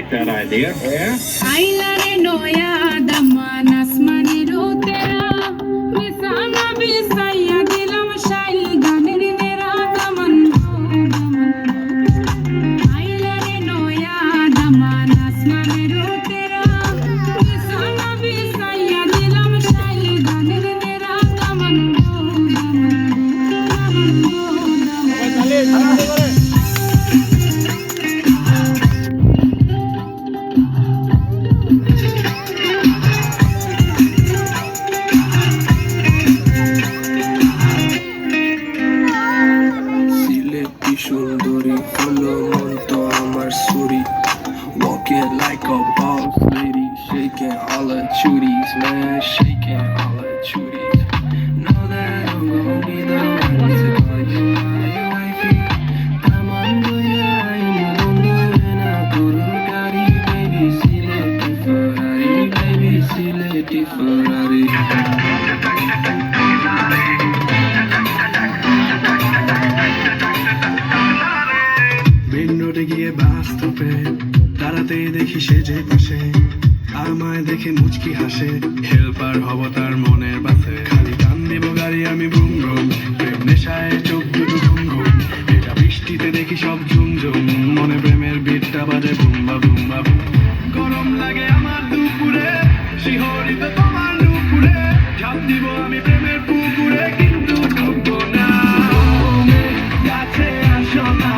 like that idea. Yeah. আইলারে নয়া দামান আসমানেরও তেরা বিছানা বিছাইয়া দিলাম শাইল গানের নেরা দামান আইলারে নয়া দামান আসমানেরও তেরা বিছানা বিছাইয়া দিলাম শাইল গানের নেরা দামান সুন্দরী হলো মন তো আমার সুরি walking like a boss lady shaking all her chuties man shaking all her chuties know that I'm gonna be the one to call you my wifey I'm under your eye and I go to Bugatti baby see the Ferrari baby see the Ferrari মেন্নোটে গিয়ে বাস্তবে তারাতে দেখি সে যে পাশে আমায় দেখে মুচকি হাসে helper হব তার মনের বাসে খালি টান দেব গাড়ি আমি ব্রুম ব্রুম প্রেম নেশায় চোখ দুটো ঘুম ঘুম এটা বৃষ্টিতে দেখি সব ঝুমঝুম মনে প্রেমের বিটটা বাজে বুম্বা বুম্বা গরম লাগে আমার দুপুরে শিহরিত তোমার দুপুরে ঝাঁপ দিব আমি প্রেমের পুকুরে কিন্তু ডুববো না কাছে আসো না